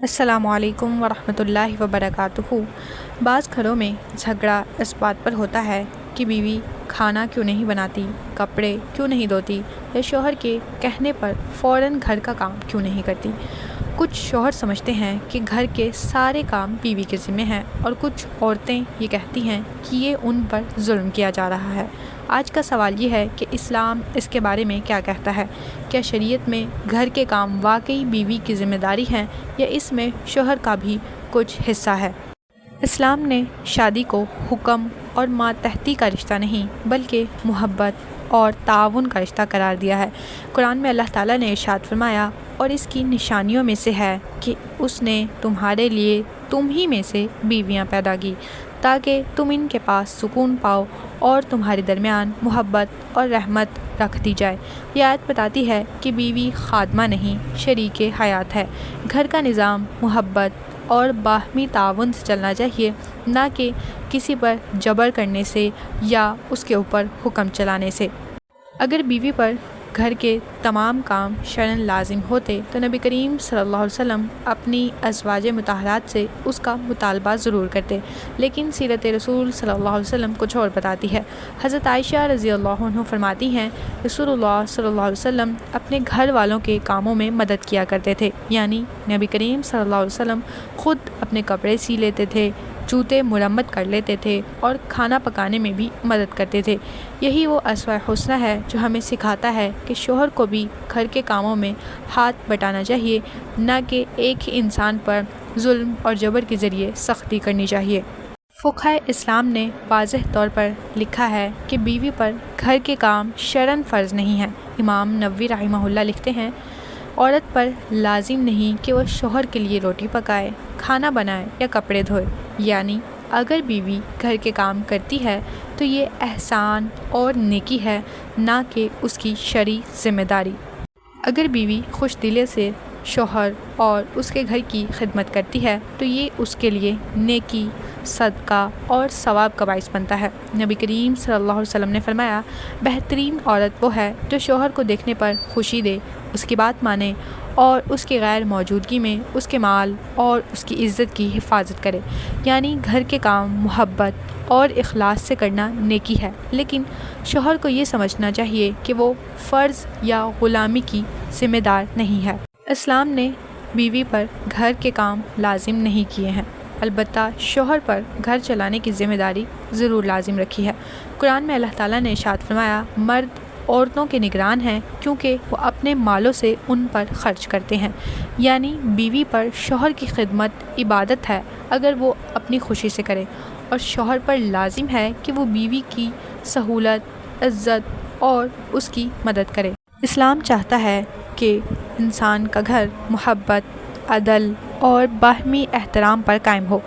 السلام علیکم ورحمۃ اللہ وبرکاتہ۔ بعض گھروں میں جھگڑا اس بات پر ہوتا ہے کہ بیوی کھانا کیوں نہیں بناتی، کپڑے کیوں نہیں دھوتی یا شوہر کے کہنے پر فوراً گھر کا کام کیوں نہیں کرتی۔ کچھ شوہر سمجھتے ہیں کہ گھر کے سارے کام بیوی کے ذمہ ہیں، اور کچھ عورتیں یہ کہتی ہیں کہ یہ ان پر ظلم کیا جا رہا ہے۔ آج کا سوال یہ ہے کہ اسلام اس کے بارے میں کیا کہتا ہے؟ کیا شریعت میں گھر کے کام واقعی بیوی کی ذمہ داری ہیں یا اس میں شوہر کا بھی کچھ حصہ ہے؟ اسلام نے شادی کو حکم اور ماتحتی کا رشتہ نہیں بلکہ محبت اور تعاون کا رشتہ قرار دیا ہے۔ قرآن میں اللہ تعالیٰ نے ارشاد فرمایا، اور اس کی نشانیوں میں سے ہے کہ اس نے تمہارے لیے تم ہی میں سے بیویاں پیدا کی تاکہ تم ان کے پاس سکون پاؤ اور تمہارے درمیان محبت اور رحمت رکھ دی جائے۔ یہ آیت بتاتی ہے کہ بیوی خادمہ نہیں، شریک حیات ہے۔ گھر کا نظام محبت اور باہمی تعاون سے چلنا چاہیے، نہ کہ کسی پر جبر کرنے سے یا اس کے اوپر حکم چلانے سے۔ اگر بیوی پر گھر کے تمام کام شرعاً لازم ہوتے تو نبی کریم صلی اللہ علیہ وسلم اپنی ازواج مطہرات سے اس کا مطالبہ ضرور کرتے، لیکن سیرت رسول صلی اللہ علیہ وسلم کچھ اور بتاتی ہے۔ حضرت عائشہ رضی اللہ عنہ فرماتی ہیں، رسول اللہ صلی اللہ علیہ وسلم اپنے گھر والوں کے کاموں میں مدد کیا کرتے تھے، یعنی نبی کریم صلی اللہ علیہ وسلم خود اپنے کپڑے سی لیتے تھے، جوتے مرمت کر لیتے تھے اور کھانا پکانے میں بھی مدد کرتے تھے۔ یہی وہ اسوہ حسنہ ہے جو ہمیں سکھاتا ہے کہ شوہر کو بھی گھر کے کاموں میں ہاتھ بٹانا چاہیے، نہ کہ ایک ہی انسان پر ظلم اور جبر کے ذریعے سختی کرنی چاہیے۔ فقہائے اسلام نے واضح طور پر لکھا ہے کہ بیوی پر گھر کے کام شرعاً فرض نہیں ہیں۔ امام نووی رحمہ اللہ لکھتے ہیں، عورت پر لازم نہیں کہ وہ شوہر کے لیے روٹی پکائے، کھانا بنائے یا کپڑے دھوئے، یعنی اگر بیوی گھر کے کام کرتی ہے تو یہ احسان اور نیکی ہے، نہ کہ اس کی شرعی ذمہ داری۔ اگر بیوی خوش دلی سے شوہر اور اس کے گھر کی خدمت کرتی ہے تو یہ اس کے لیے نیکی، صدقہ اور ثواب کا باعث بنتا ہے۔ نبی کریم صلی اللہ علیہ وسلم نے فرمایا، بہترین عورت وہ ہے جو شوہر کو دیکھنے پر خوشی دے، اس کی بات مانے اور اس کی غیر موجودگی میں اس کے مال اور اس کی عزت کی حفاظت کرے۔ یعنی گھر کے کام محبت اور اخلاص سے کرنا نیکی ہے، لیکن شوہر کو یہ سمجھنا چاہیے کہ وہ فرض یا غلامی کی ذمہ دار نہیں ہے۔ اسلام نے بیوی پر گھر کے کام لازم نہیں کیے ہیں، البتہ شوہر پر گھر چلانے کی ذمہ داری ضرور لازم رکھی ہے۔ قرآن میں اللہ تعالیٰ نے ارشاد فرمایا، مرد عورتوں کے نگران ہیں کیونکہ وہ اپنے مالوں سے ان پر خرچ کرتے ہیں۔ یعنی بیوی پر شوہر کی خدمت عبادت ہے اگر وہ اپنی خوشی سے کرے، اور شوہر پر لازم ہے کہ وہ بیوی کی سہولت، عزت اور اس کی مدد کرے۔ اسلام چاہتا ہے کہ انسان کا گھر محبت، عدل اور باہمی احترام پر قائم ہو۔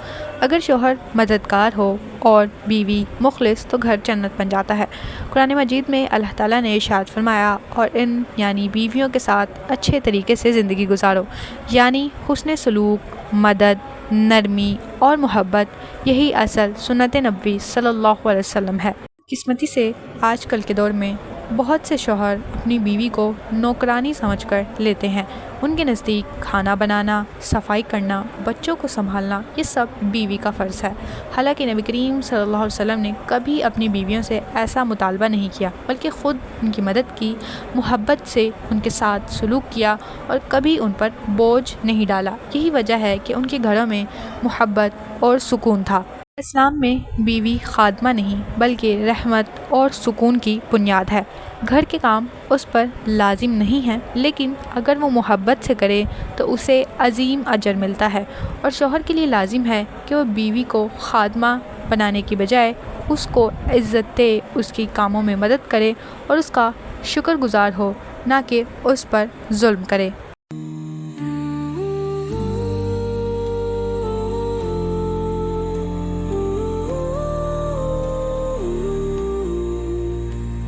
اگر شوہر مددگار ہو اور بیوی مخلص تو گھر جنت بن جاتا ہے۔ قرآن مجید میں اللہ تعالیٰ نے ارشاد فرمایا، اور ان یعنی بیویوں کے ساتھ اچھے طریقے سے زندگی گزارو، یعنی حسن سلوک، مدد، نرمی اور محبت، یہی اصل سنت نبوی صلی اللہ علیہ وسلم ہے۔ قسمتی سے آج کل کے دور میں بہت سے شوہر اپنی بیوی کو نوکرانی سمجھ کر لیتے ہیں۔ ان کے نزدیک کھانا بنانا، صفائی کرنا، بچوں کو سنبھالنا، یہ سب بیوی کا فرض ہے۔ حالانکہ نبی کریم صلی اللہ علیہ وسلم نے کبھی اپنی بیویوں سے ایسا مطالبہ نہیں کیا، بلکہ خود ان کی مدد کی، محبت سے ان کے ساتھ سلوک کیا اور کبھی ان پر بوجھ نہیں ڈالا۔ یہی وجہ ہے کہ ان کے گھروں میں محبت اور سکون تھا۔ اسلام میں بیوی خادمہ نہیں بلکہ رحمت اور سکون کی بنیاد ہے۔ گھر کے کام اس پر لازم نہیں ہیں، لیکن اگر وہ محبت سے کرے تو اسے عظیم اجر ملتا ہے، اور شوہر کے لیے لازم ہے کہ وہ بیوی کو خادمہ بنانے کی بجائے اس کو عزت دے، اس کی کاموں میں مدد کرے اور اس کا شکر گزار ہو، نہ کہ اس پر ظلم کرے۔